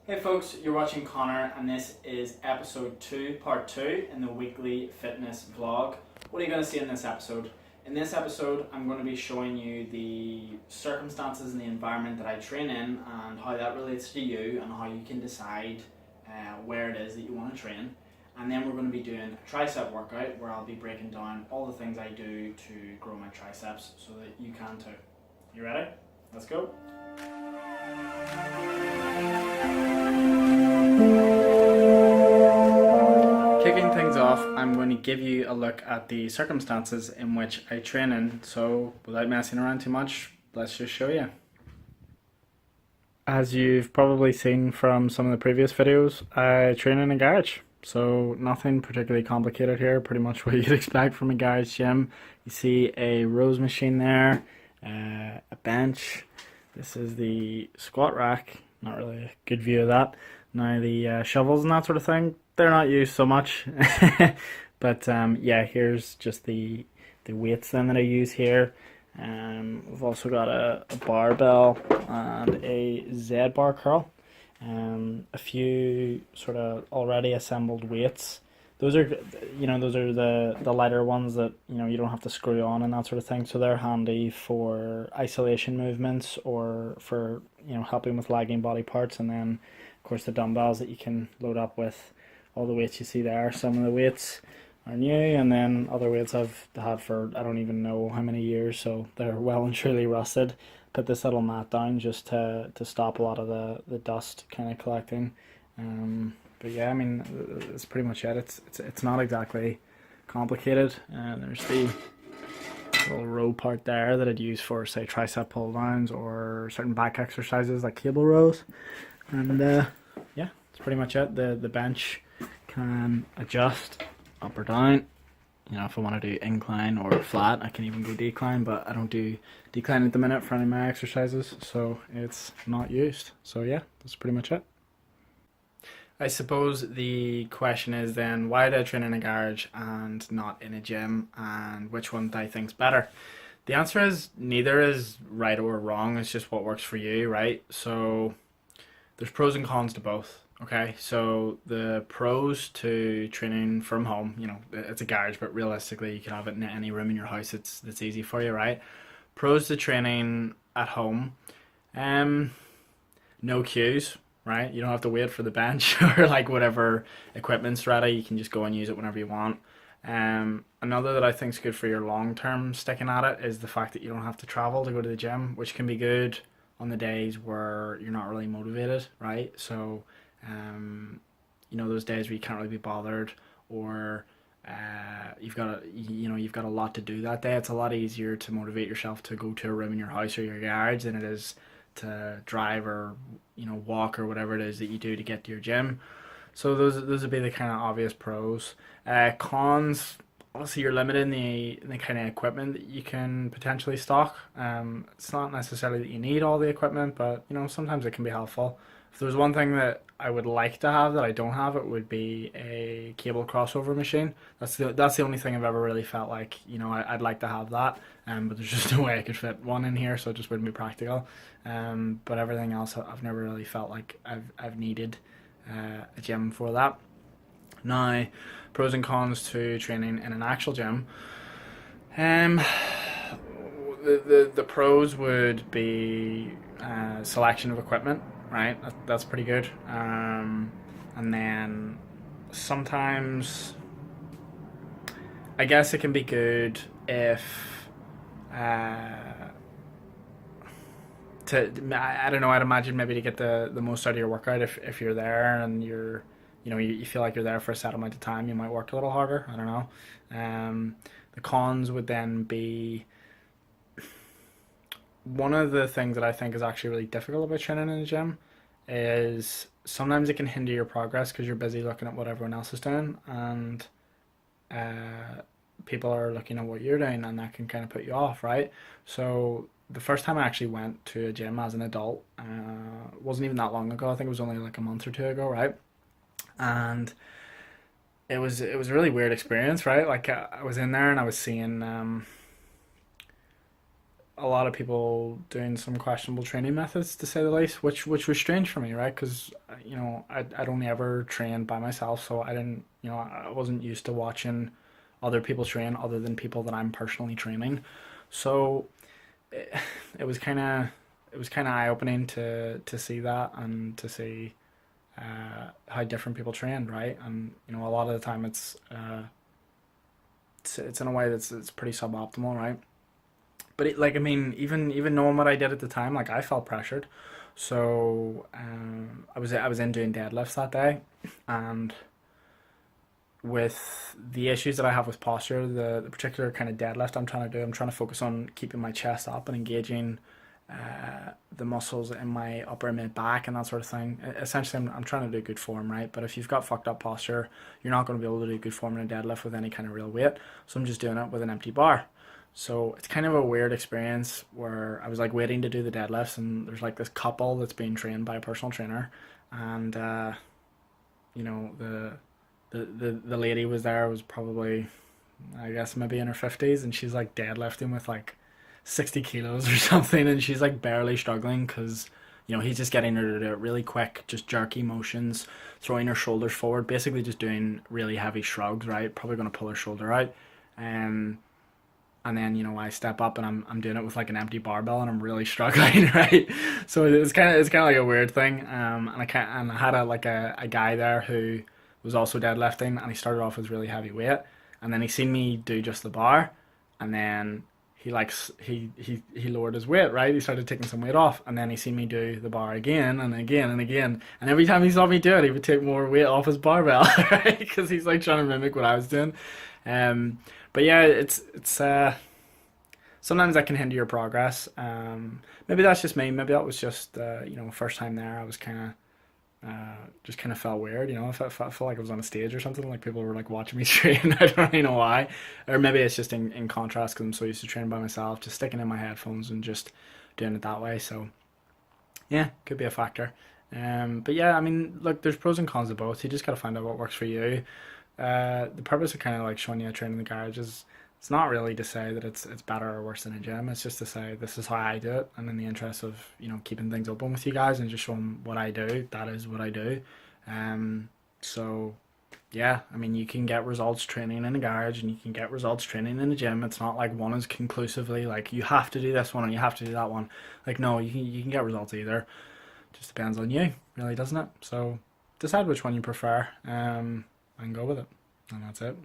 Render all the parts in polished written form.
Hey folks, you're watching Connor and this is episode 2, part 2 in the weekly fitness vlog. What are you going to see in this episode? In this episode, I'm going to be showing you the circumstances and the environment that I train in and how that relates to you and how you can decide where it is that you want to train. And then we're going to be doing a tricep workout where I'll be breaking down all the things I do to grow my triceps so that you can too. You ready? Let's go. Kicking things off, I'm going to give you a look at the circumstances in which I train in. So without messing around too much, let's just show you. As you've probably seen from some of the previous videos, I train in a garage. So nothing particularly complicated here, pretty much what you'd expect from a garage gym. You see a rows machine there, a bench. This is the squat rack, not really a good view of that. Now the shovels and that sort of thing, they're not used so much. But yeah, here's just the weights then that I use here. We've also got a barbell and a Z bar curl. A few sort of already assembled weights. Those are, those are the lighter ones that, you don't have to screw on and that sort of thing. So they're handy for isolation movements or for, helping with lagging body parts. And then, of course, the dumbbells that you can load up with all the weights you see there. Some of the weights are new, and then other weights I've had for I don't even know how many years, so they're well and truly rusted. Put this little mat down just to stop a lot of the dust kind of collecting. But yeah, I mean, that's pretty much it. It's not exactly complicated. There's the little row part there that I'd use for, say, tricep pull downs or certain back exercises like cable rows. And yeah, that's pretty much it. The bench can adjust up or down. If I want to do incline or flat, I can even go decline, but I don't do decline at the minute for any of my exercises, so it's not used. So yeah, that's pretty much it. I suppose the question is then, why do I train in a garage and not in a gym, and which one do I think's better? The answer is neither is right or wrong, it's just what works for you, right? So there's pros and cons to both. Okay, so the pros to training from home, it's a garage, but realistically you can have it in any room in your house that's easy for you, right? Pros to training at home, no queues, right? You don't have to wait for the bench or like whatever equipment's ready. You can just go and use it whenever you want. Another that I think is good for your long term sticking at it is the fact that you don't have to travel to go to the gym, which can be good on the days where you're not really motivated, right? So those days where you can't really be bothered, or you've got a lot to do that day. It's a lot easier to motivate yourself to go to a room in your house or your garage than it is to drive or walk or whatever it is that you do to get to your gym. So those would be the kind of obvious pros. Cons, obviously you're limited in the kind of equipment that you can potentially stock. It's not necessarily that you need all the equipment, but sometimes it can be helpful. If there's one thing that I would like to have that I don't have, it would be a cable crossover machine. That's the only thing I've ever really felt like I'd like to have that. But there's just no way I could fit one in here, so it just wouldn't be practical. But everything else I've never really felt like I've needed a gym for that. Now, pros and cons to training in an actual gym. The pros would be selection of equipment, right? That's pretty good. And then sometimes I guess it can be good if I don't know, I'd imagine maybe to get the most out of your workout, if you're there and you feel like you're there for a set amount of time, you might work a little harder. I don't know. The cons would then be, one of the things that I think is actually really difficult about training in the gym is sometimes it can hinder your progress because you're busy looking at what everyone else is doing, and people are looking at what you're doing, and that can kind of put you off, right? So the first time I actually went to a gym as an adult wasn't even that long ago. I think it was only like a month or two ago, right? And it was a really weird experience, right? Like I was in there and I was seeing a lot of people doing some questionable training methods, to say the least, which was strange for me, right? Because I'd only ever trained by myself, so I didn't, I wasn't used to watching other people train other than people that I'm personally training. So it, it was kind of eye opening to see that and to see how different people train, right? And a lot of the time it's in a way it's pretty suboptimal, right? But like I mean, even knowing what I did at the time, like I felt pressured. So I was in doing deadlifts that day, and with the issues that I have with posture, the particular kind of deadlift I'm trying to do, I'm trying to focus on keeping my chest up and engaging the muscles in my upper and mid back and that sort of thing. Essentially, I'm trying to do good form, right? But if you've got fucked up posture, you're not going to be able to do good form in a deadlift with any kind of real weight. So I'm just doing it with an empty bar. So it's kind of a weird experience where I was like waiting to do the deadlifts, and there's like this couple that's being trained by a personal trainer, and you know the lady was there, was probably, I guess, maybe in her 50s, and she's like deadlifting with like 60 kilos or something, and she's like barely struggling because he's just getting her to do it really quick, just jerky motions, throwing her shoulders forward, basically just doing really heavy shrugs, right? Probably going to pull her shoulder out. Um, and then I step up and I'm doing it with like an empty barbell, and I'm really struggling, right? So it's kind of like a weird thing. And I had a guy there who was also deadlifting, and he started off with really heavy weight, and then he seen me do just the bar, and then he lowered his weight, right? He started taking some weight off, and then he seen me do the bar again and again and again, and every time he saw me do it, he would take more weight off his barbell, right? Because he's like trying to mimic what I was doing. Um, but yeah, it's sometimes that can hinder your progress. Maybe that's just me. Maybe that was just first time there. I was just kind of felt weird. I felt like I was on a stage or something. Like people were like watching me train. I don't really know why. Or maybe it's just in contrast because I'm so used to training by myself, just sticking in my headphones and just doing it that way. So yeah, could be a factor. But yeah, I mean, look, there's pros and cons of both. You just gotta find out what works for you. The purpose of kind of like showing you a train in the garage is, it's not really to say that it's better or worse than a gym. It's just to say this is how I do it, and in the interest of keeping things open with you guys and just showing what I do, that is what I do. So yeah, I mean, you can get results training in a garage and you can get results training in a gym. It's not like one is conclusively like you have to do this one and you have to do that one. Like no, you can get results either. Just depends on you, really, doesn't it? So decide which one you prefer, and go with it. And that's it.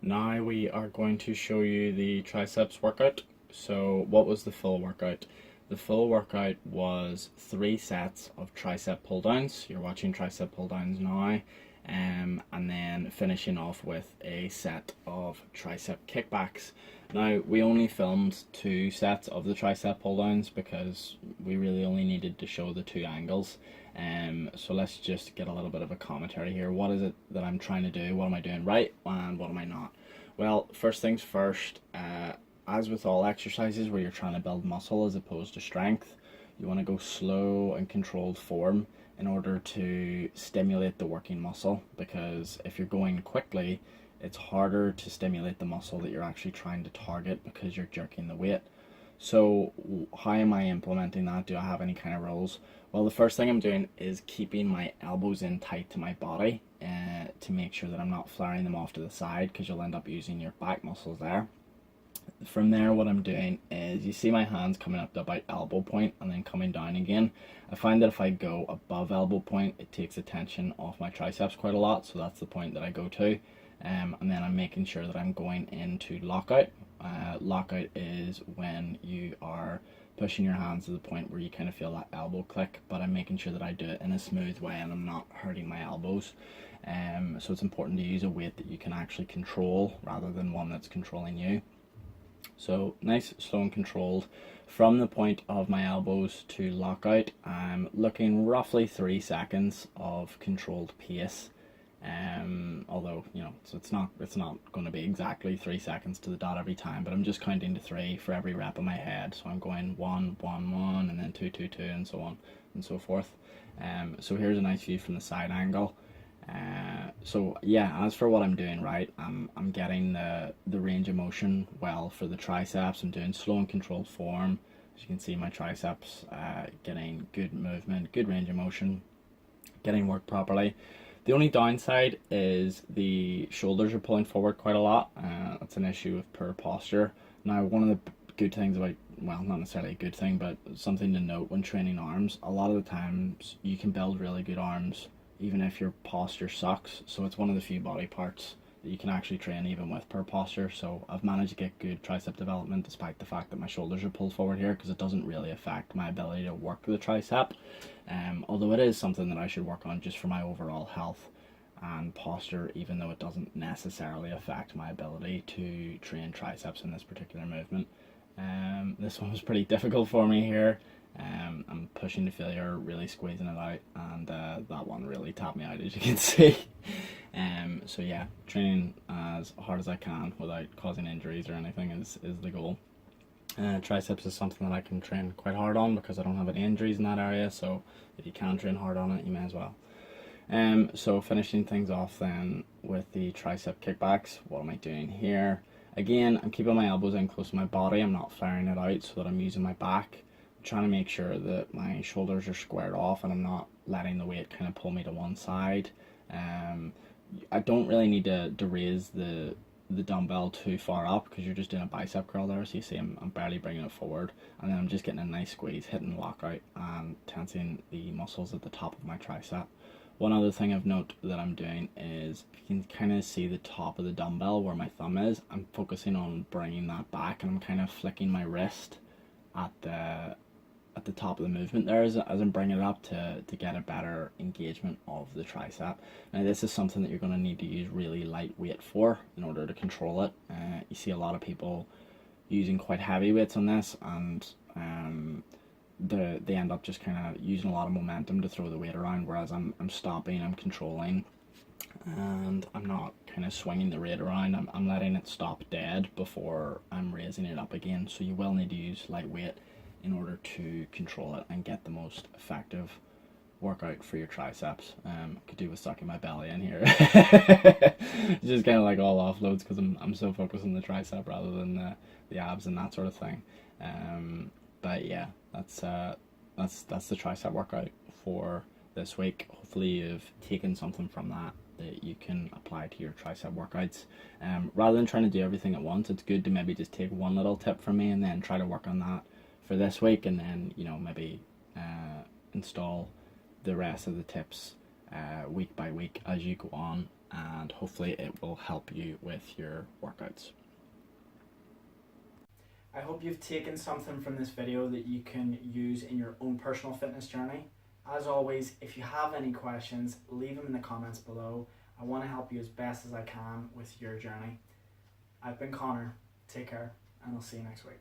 Now we are going to show you the triceps workout. So what was the full workout? The full workout was 3 sets of tricep pull downs. You're watching tricep pull downs now. And then finishing off with a set of tricep kickbacks. Now we only filmed 2 sets of the tricep pull downs because we really only needed to show the 2 angles. So let's just get a little bit of a commentary here. What is it that I'm trying to do? What am I doing right and what am I not? Well, first things first, as with all exercises where you're trying to build muscle as opposed to strength, you want to go slow and controlled form in order to stimulate the working muscle, because if you're going quickly, it's harder to stimulate the muscle that you're actually trying to target because you're jerking the weight. So how am I implementing that? Do I have any kind of rules? Well, the first thing I'm doing is keeping my elbows in tight to my body to make sure that I'm not flaring them off to the side, because you'll end up using your back muscles there. From there, what I'm doing is, you see my hands coming up to about elbow point and then coming down again. I find that if I go above elbow point, it takes attention off my triceps quite a lot, so that's the point that I go to. And then I'm making sure that I'm going into lockout. Lockout is when you are pushing your hands to the point where you kind of feel that elbow click, but I'm making sure that I do it in a smooth way and I'm not hurting my elbows. So it's important to use a weight that you can actually control rather than one that's controlling you. So nice, slow and controlled. From the point of my elbows to lockout, I'm looking roughly 3 seconds of controlled pace. Although so it's not going to be exactly 3 seconds to the dot every time, but I'm just counting to 3 for every rep in my head. So I'm going 1, 1, 1, and then 2, 2, 2, and so on and so forth. So here's a nice view from the side angle. So yeah, as for what I'm doing, right, I'm getting the range of motion well for the triceps. I'm doing slow and controlled form. As you can see, my triceps getting good movement, good range of motion, getting work properly. The only downside is the shoulders are pulling forward quite a lot. That's an issue with poor posture. Now, one of the good things about, well, not necessarily a good thing, but something to note when training arms, a lot of the times you can build really good arms even if your posture sucks. So it's one of the few body parts that you can actually train even with poor posture. So I've managed to get good tricep development despite the fact that my shoulders are pulled forward here, because it doesn't really affect my ability to work the tricep. Although it is something that I should work on just for my overall health and posture, even though it doesn't necessarily affect my ability to train triceps in this particular movement. This one was pretty difficult for me here. I'm pushing to failure, really squeezing it out, and that one really tapped me out, as you can see. So yeah, training as hard as I can without causing injuries or anything is the goal. Triceps is something that I can train quite hard on because I don't have any injuries in that area, so if you can train hard on it, you may as well. So finishing things off then with the tricep kickbacks, what am I doing here? Again, I'm keeping my elbows in close to my body. I'm not firing it out so that I'm using my back. I'm trying to make sure that my shoulders are squared off and I'm not letting the weight kind of pull me to one side. I don't really need to raise the dumbbell too far up because you're just doing a bicep curl there. So you see I'm barely bringing it forward, and then I'm just getting a nice squeeze, hitting the lockout and tensing the muscles at the top of my tricep. One other thing of note that I'm doing is you can kind of see the top of the dumbbell where my thumb is. I'm focusing on bringing that back, and I'm kind of flicking my wrist at the top of the movement there as I'm bringing it up to get a better engagement of the tricep. Now this is something that you're going to need to use really light weight for in order to control it. You see a lot of people using quite heavy weights on this, and they end up just kind of using a lot of momentum to throw the weight around, whereas I'm stopping, I'm controlling, and I'm not kind of swinging the weight around. I'm letting it stop dead before I'm raising it up again. So you will need to use light weight in order to control it and get the most effective workout for your triceps. Could do with sucking my belly in here. Just kind of like all offloads because I'm so focused on the tricep rather than the abs and that sort of thing. But yeah, that's the tricep workout for this week. Hopefully you've taken something from that you can apply to your tricep workouts. Rather than trying to do everything at once, it's good to maybe just take one little tip from me and then try to work on that for this week, and then maybe install the rest of the tips week by week as you go on, and hopefully it will help you with your workouts. I hope you've taken something from this video that you can use in your own personal fitness journey. As always, if you have any questions, leave them in the comments below. I want to help you as best as I can with your journey. I've been Connor. Take care, and I'll see you next week.